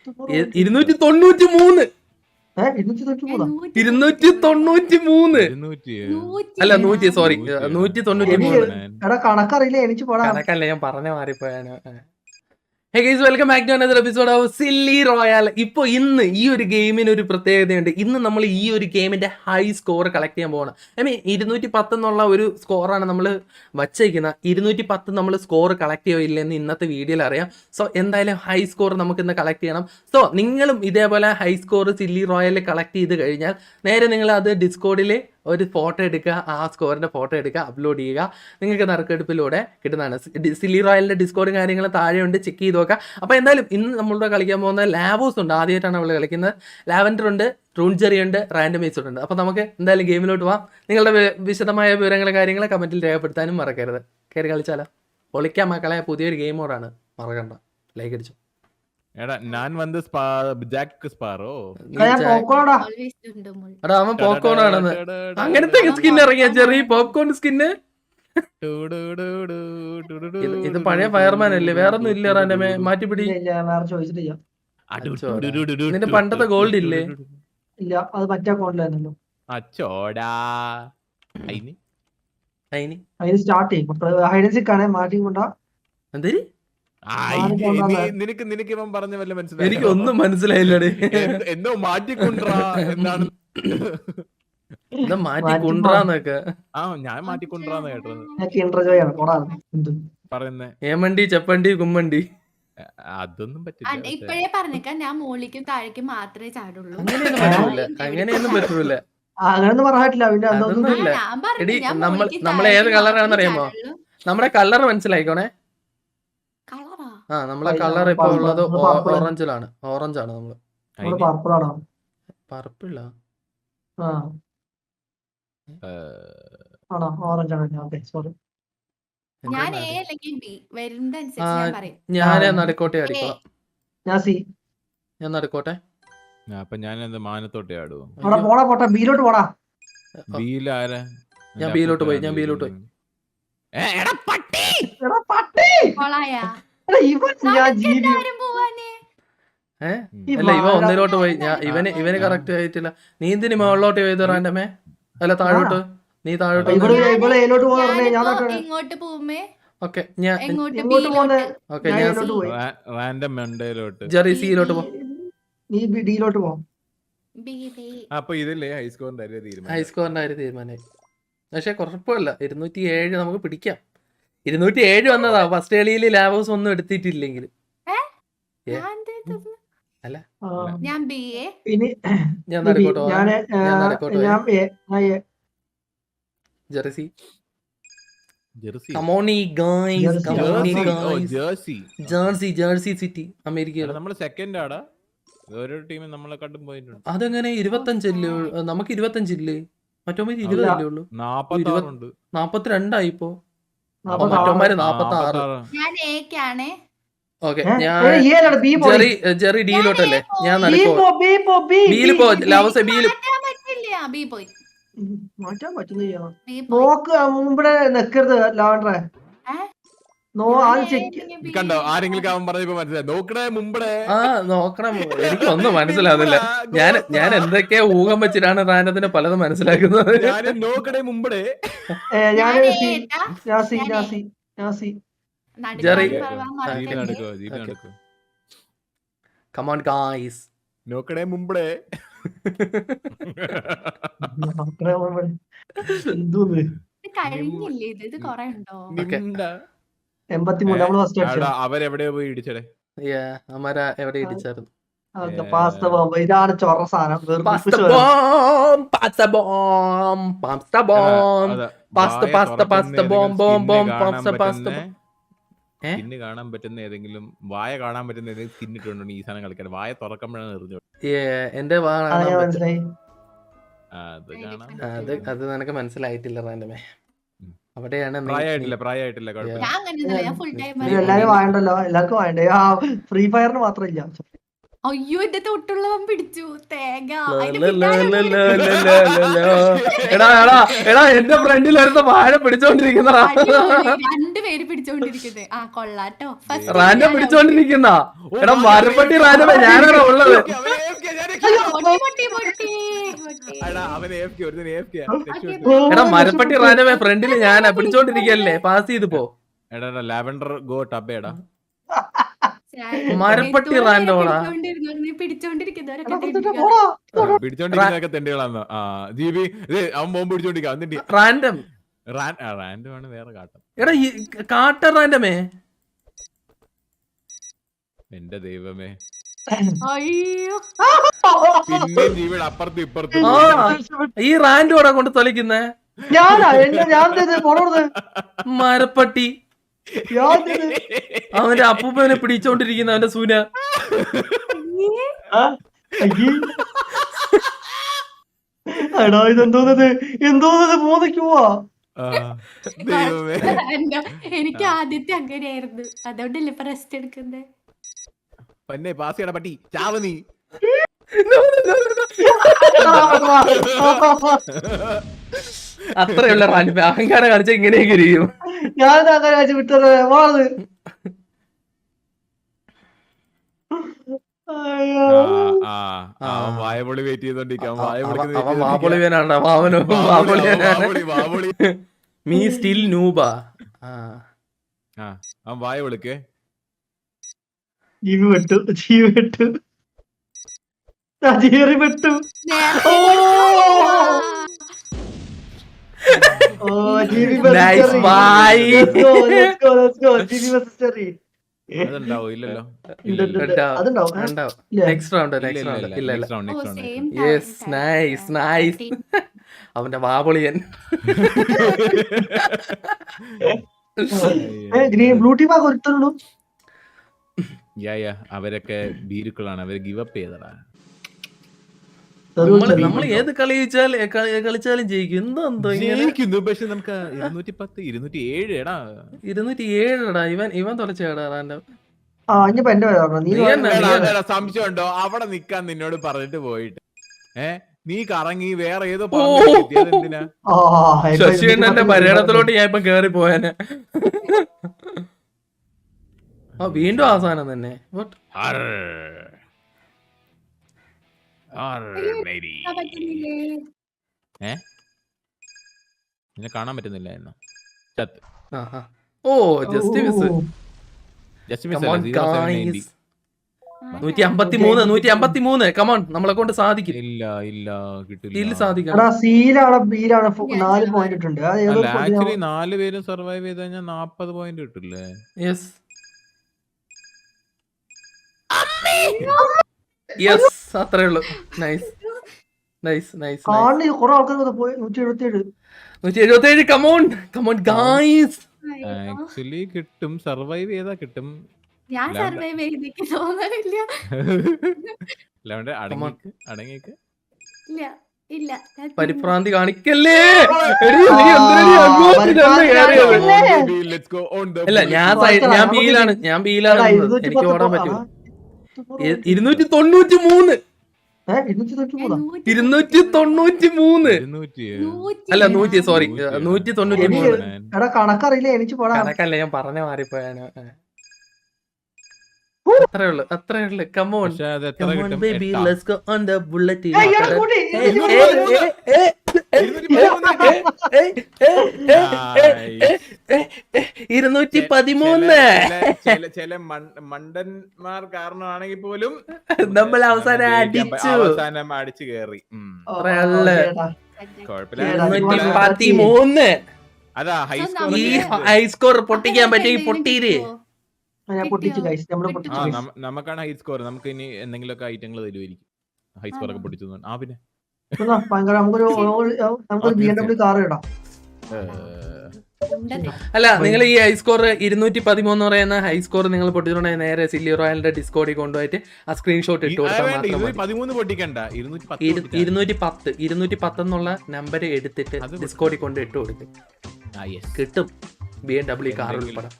293. 293. അല്ല 100, സോറി 193. എടാ കണക്കറിയില്ല എനിക്ക് പോടാ. കണക്കല്ല, ഞാൻ പറഞ്ഞ മാറിപ്പോയാണ്. Hey guys, welcome back to another episode of Silly Royale. ഇപ്പോൾ ഇന്ന് ഈ ഒരു ഗെയിമിന് ഒരു പ്രത്യേകതയുണ്ട്. ഇന്ന് നമ്മൾ ഈ ഒരു ഗെയിമിന്റെ ഹൈ സ്കോർ കളക്ട് ചെയ്യാൻ പോകണം. ഐ മീൻ 210 എന്നുള്ള ഒരു സ്കോറാണ് നമ്മൾ വച്ചേക്കുന്നത്. 210 നമ്മൾ സ്കോർ കളക്ട് ചെയ്യോ ഇല്ലെന്ന് ഇന്നത്തെ വീഡിയോയിൽ അറിയാം. സോ എന്തായാലും ഹൈ സ്കോർ നമുക്ക് ഇന്ന് കളക്ട് ചെയ്യണം. സോ നിങ്ങളും ഇതേപോലെ ഹൈ സ്കോർ സില്ലി റോയലിൽ കളക്ട് ചെയ്ത് കഴിഞ്ഞാൽ നേരെ നിങ്ങൾ അത് ഡിസ്കോഡിൽ ഒരു ഫോട്ടോ എടുക്കുക, ആ സ്കോറിൻ്റെ ഫോട്ടോ എടുക്കുക, അപ്ലോഡ് ചെയ്യുക. നിങ്ങൾക്ക് നറുക്കെടുപ്പിലൂടെ കിട്ടുന്നതാണ്. സില്ലി റോയലിൻ്റെ ഡിസ്കോഡും കാര്യങ്ങളും താഴെയുണ്ട്, ചെക്ക് ചെയ്ത് നോക്കുക. അപ്പോൾ എന്തായാലും ഇന്ന് നമ്മളിവിടെ കളിക്കാൻ പോകുന്ന ലാവോസ് ഉണ്ട്. ആദ്യമായിട്ടാണ് നമ്മൾ കളിക്കുന്നത്. ലാവൻഡർ ഉണ്ട്, ട്രൂൺജെറി ഉണ്ട്, റാൻഡമൈസർ ഉണ്ട്. അപ്പോൾ നമുക്ക് എന്തായാലും ഗെയിമിലോട്ട് പോവാം. നിങ്ങളുടെ വിശദമായ വിവരങ്ങൾ കാര്യങ്ങൾ കമൻറ്റിൽ രേഖപ്പെടുത്താനും മറക്കരുത്. കയറി കളിച്ചാലോ? പൊളിക്കാൻ മക്കളെ, പുതിയൊരു ഗെയിം മോഡാണ്, മറക്കണ്ട. ലൈക്ക് അടിച്ചു. എടാ ഞാൻ വന്ന് ജാക്ക് സ്പാറോ എടാ അവൻ പോപ്കോൺ ആണെന്ന്. അങ്ങനത്തെ സ്കിൻ ഇറങ്ങിയ ചെറിയ പോപ്കോൺ സ്കിന്ന്. ഇത് പഴയ ഫയർമാൻ അല്ലേ? വേറൊന്നും ഇല്ല. റാൻഡമേ മാറ്റിപ്പിടി. നിന്റെ പണ്ടത്തെ ഗോൾഡ് ഇല്ലേ? ഇല്ല, അത് മറ്റേ അക്കൗണ്ടിലായിരുന്നല്ലോ. അച്ചോടാ അതിന് സ്റ്റാർട്ട് ചെയ്യും. ഹൈഡൻസിക് ആണ്, മാറ്റി കൊണ്ടാ. എന്തേരി? നിനക്ക് ഇവൻ പറഞ്ഞ വല്ല മനസ്സിലായി? എനിക്ക് ഒന്നും മനസ്സിലായില്ലേ. എന്തോ മാറ്റിക്കൊണ്ടാ എന്താണ് മാറ്റിക്കൊണ്ടാന്നൊക്കെ. ആ ഞാൻ മാറ്റിക്കൊണ്ടാന്ന് കേട്ടത്. പറയുന്നേ ഏമണ്ടി ചെപ്പണ്ടി കുമ്മണ്ടി അതൊന്നും പറ്റില്ല. ഇപ്പഴേ പറഞ്ഞേക്കാം, ഞാൻ മോളിക്കും താഴേക്കും മാത്രമേ ചാടുള്ളൂ. അങ്ങനെയൊന്നും പറ്റൂല. അങ്ങനൊന്നും പറഞ്ഞിട്ടില്ല. അതൊന്നുമില്ല. എടി നമ്മൾ ഏത് കളറാണെന്ന് അറിയാമോ? നമ്മുടെ കളർ മനസ്സിലായിക്കോണേ. ആ നമ്മളെ കളർ ഇപ്പൊ ഉള്ളത് ഓറഞ്ചിലാണ്. ഓറഞ്ചാണ് നമ്മള്. പർപ്പിളാ? ഞാൻ നടുക്കോട്ടെ അടിക്കോളാം. ഞാൻ നടുക്കോട്ടെ. അപ്പൊ ഞാൻ എന്താ മാനത്തോട്ടെ ആടുവോ? ഞാൻ ബിയിലോട്ട് പോയി. അല്ല ഇവ ഒന്നിലോട്ട് പോയി. ഇവന് കറക്റ്റ് ആയിട്ടില്ല. നീ എന്തിനു മുകളിലോട്ട് പോയത് റാൻഡമേ? അല്ല താഴോട്ട്. നീ താഴോട്ട്. ഓക്കെ ഞാൻ ജെറി സിയിലോട്ട് പോ. അപ്പൊ ഇതില്ലേ ഹൈസ്കോറിന്റെ കാര്യം തീരുമാനമായി. പക്ഷെ കുഴപ്പമില്ല, 207 നമുക്ക് പിടിക്കാം. 207 വന്നതാ ഫസ്റ്റ് കളിയിൽ. ലാവോസ് ഒന്നും എടുത്തിട്ടില്ലെങ്കിൽ. അല്ല ഞാൻ നടക്കോട്ടെ. ജെർസി ജേഴ്സി സിറ്റി അമേരിക്കയിൽ. നമ്മള് സെക്കൻഡ് ആടാ. ഓരോ ടീം നമ്മളെ കണ്ടും പോയിട്ടുണ്ട്. അതെങ്ങനെ 25 നമുക്ക് 25 ഇല്ലേ? മറ്റോമാര് 20 അല്ലേ ഉള്ളൂ? 42 ആയിപ്പോ. മറ്റോമാര് 46. ഓക്കെ ജെറി ഡിയിലോട്ടല്ലേ? ഞാൻ ബിയിൽ പോ. ലാവോസ് ബിയിൽ മാറ്റാൻ പറ്റുന്നില്ല. നോക്ക് മുമ്പേ നിക്കരുത് ലാവണ്ടറെ. കണ്ടോ ആരെങ്കിലും പറഞ്ഞപ്പോ മനസ്സിലായി? നോക്കണേ മുമ്പേ. ആ നോക്കണം. എനിക്കൊന്നും മനസ്സിലാവുന്നില്ല. ഞാൻ എന്തൊക്കെയാ ഊഹം വെച്ചിട്ടാണ് റാനത്തിന് പലതും മനസ്സിലാക്കുന്നത്. നോക്കണേ മുമ്പേ. Jerry come on guys. നോക്കണേ മുമ്പേ. അവരെവിടെയോ പോയി ഇടിച്ചടേ. എവിടെ ഇടിച്ചായിരുന്നു? ഇതാണ് ചൊറ സാധനം. സ്കിന്ന് കാണാൻ പറ്റുന്ന ഏതെങ്കിലും വായ കാണാൻ പറ്റുന്ന ഏതെങ്കിലും സ്കിൻ ഇട്ടുണ്ടോ ഈ സാധനം കളിക്കാൻ? വായ തുറക്കുമ്പോഴാണ് എറിഞ്ഞു. എന്റെ അത് നിനക്ക് മനസ്സിലായിട്ടില്ല റാൻഡമേ. അവിടെയാണ് പ്രായമായിട്ടില്ല. എല്ലാരും വായണ്ടല്ലോ, എല്ലാവർക്കും വായണ്ടേ. ഫ്രീ ഫയറിന് മാത്രമില്ല. അയ്യോ എന്റെ തൊട്ടുള്ളവൻ പിടിച്ചു തേങ്ങ എടാ എടാ എടാ എന്റെ ഫ്രണ്ടിൽ ഒരുത്ത വാഴ പിടിച്ചോണ്ടിരിക്കുന്ന രണ്ടുപേര് പിടിച്ചോണ്ടിരിക്കുന്നത്. ആ കൊള്ളാട്ടോ. റാൻഡം പിടിച്ചോണ്ടിരിക്കുന്ന എടാ മരപ്പട്ടി റാൻഡമേ ഞാനാണോ ഉള്ളത്? എടാ മരപ്പട്ടി റാൻഡമേ ഫ്രണ്ടില് ഞാനാ പിടിച്ചോണ്ടിരിക്കല്ലേ, പാസ് ചെയ്ത് പോ. എടാ ലാവൻഡർ ഗോ ടബേടാ മരപ്പട്ടി റാൻഡോടാ പിടിച്ചോണ്ടിരിക്കുന്നതൊക്കെ തെണ്ടികളാന്ന്. ആ ജീബി അവൻ പോകുമ്പോ പിടിച്ചോണ്ടിരിക്കാം. റാൻഡം റാൻഡം ആണ് വേറെ കാട്ടം. എടാ ഈ കാട്ട റാൻഡമേ എന്റെ ദൈവമേ. അയ്യോ പിന്നെ ജീവിയുടെ അപ്പുറത്തും ഇപ്പുറത്തും ഈ റാൻഡോടാ കൊണ്ട് തൊലക്കുന്നേ. മരപ്പട്ടി അവന്റെ അപ്പൂപ്പനെ പിടിച്ചോണ്ടിരിക്കുന്ന അവന്റെ സൂന. എടാ ഇതെന്തോന്നത് എന്തോന്നത് മൂന്നയ്ക്ക് പോവാ. എനിക്ക് ആദ്യത്തെ അങ്ങനെയായിരുന്നു, അതുകൊണ്ടല്ലേ ഇപ്പൊ റെസ്റ്റ് എടുക്കുന്നത്. പന്നെ പാസ് ചെയ്യണ പട്ടി ചാവ നീ. അത്രയുള്ള റാൻഡം അഹങ്കാരം കാണിച്ച ഇങ്ങനെയൊക്കെ ഇരിക്കും. ഞാൻ അങ്ങനെ വിട്ടത് വാള്. വായപൊളി വെയിറ്റ് ചെയ്തോണ്ടിരിക്കാം. അവൻ വാപൊളിവനാണ്, വാവനോ വാപൊളിവനാണ്. Me still നൂബ. അവൻ വായ വിളിക്കേ. ജീവി വെട്ടു ജീവി വെട്ടു ജീറി വെട്ടു. Nice bye. അതുണ്ടാവോ? ഇല്ലല്ലോ. നെക്സ്റ്റ് റൗണ്ട് ഇല്ല. Yes nice nice. അവന്റെ വാപൊളിയൻ. ബ്ലൂ ടീം ആകെ ഒരുത്തരുള്ളൂ. അവരൊക്കെ ഭീരുക്കളാണ്, അവര് ഗിവ് അപ്പ് ചെയ്തടാ. നമ്മൾ ഏത് കളിച്ചാലും ജയിക്കും. ജയിക്കുന്നു, പക്ഷെ നമുക്ക് 210 207 എടാ 207 ഇവൻ തൊലച്ചേടാ റാൻഡം. സംശയം ഉണ്ടോ? അവിടെ നിക്കാൻ നിന്നോട് പറഞ്ഞിട്ട് പോയിട്ട് നീ കറങ്ങി വേറെ ഏതോ എന്തിനാ? ശശിയണ്ണന്റെ പര്യടനത്തിലോട്ട് ഞാൻ ഇപ്പൊ കേറി പോയാന്. വീണ്ടും അവസാനം തന്നെ. നിന്നെ കാണാൻ പറ്റുന്നില്ല എന്നോ? ഓ ജസ്റ്റ് മിസ്. 153 കമോൺ, നമ്മളെ കൊണ്ട് സാധിക്കും. ഇല്ല കിട്ടില്ല. സാധിക്കും. 4 പോയിന്റ് ഇട്ടുണ്ട്. ആക്ച്വലി 4 പേരും സർവൈവ് ചെയ്ത് കഴിഞ്ഞാൽ 40 പോയിന്റ് കിട്ടില്ലേ? യെസ് യെസ് അത്രേ ഉള്ളൂ. Nice nice nice. കുറെ ആൾക്കാർ പോയി. 177 കമോൺ ഗായ്സ്. ആക്ച്വലി കിട്ടും, സർവൈവ് ചെയ്താ കിട്ടും. ഞാൻ സർവൈവ് ചെയ്തേക്ക് തോന്നുന്നില്ല. അടങ്ങിക്ക് ഇല്ല പരിഭ്രാന്തി കാണിക്കല്ലേ. അല്ല ഞാൻ ബിയിലാണ് എനിക്ക് ഓടാൻ പറ്റും. 293 അല്ല 100 സോറി 193 കണക്കറിയില്ല എനിക്ക്. കണക്കല്ല, ഞാൻ പറഞ്ഞ മാറിപ്പോയാണ്. അത്രേ ഉള്ളു. Come on baby let's go on the bullet. 213. ചില മണ്ടന്മാർ കാരണമാണെങ്കിൽ പോലും നമ്മൾ അവസാനം അടിച്ചു കയറി. 213. അതാ ഈ ഹൈസ്കോർ പൊട്ടിക്കാൻ പറ്റിയ പൊട്ടീര്. നമുക്കാണ് ഹൈ സ്കോർ. നമുക്ക് ഇനി എന്തെങ്കിലുമൊക്കെ ഐറ്റങ്ങൾ തരുമായിരിക്കും ഹൈ സ്കോർ ഒക്കെ പൊട്ടിച്ചു. പിന്നെ അല്ല നിങ്ങൾ ഈ ഹൈ സ്കോർ 213 പറയുന്ന ഹൈ സ്കോർ നിങ്ങൾ പൊട്ടിച്ചിട്ടുണ്ടെങ്കിൽ നേരെ സില്ലി റോയലിന്റെ ഡിസ്കോഡിൽ കൊണ്ടുപോയിട്ട് ആ സ്ക്രീൻഷോട്ട് ഇട്ട് കൊടുത്താൽ മാത്രം 210 എന്നുള്ള നമ്പർ എടുത്തിട്ട് ഡിസ്കോഡിൽ കൊണ്ട് ഇട്ട് കൊടുക്കും. കിട്ടും BMW കാർ ഉൾപ്പെടെ.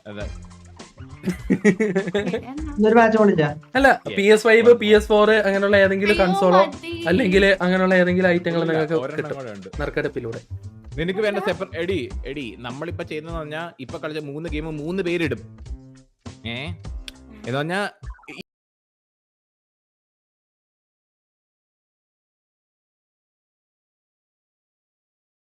ഇന്നൊരു മാച്ച് കൊണ്ടില്ല. അല്ല PS5 PS4 അങ്ങനെയുള്ള ഏതെങ്കിലും കൺസോളോ അല്ലെങ്കിൽ അങ്ങനെയുള്ള ഏതെങ്കിലും ഐറ്റങ്ങൾ നിങ്ങൾക്ക് കിട്ടും നറുക്കെടുപ്പിലൂടെ. നിനക്ക് വേണ്ട സെപ്പറേറ്റ് എടി നമ്മളിപ്പോ ചെയ്യുന്നതെന്ന് പറഞ്ഞാൽ ഇപ്പൊ കളിച്ച 3 ഗെയിം 3 പേരിടും. എന്ന് പറഞ്ഞാൽ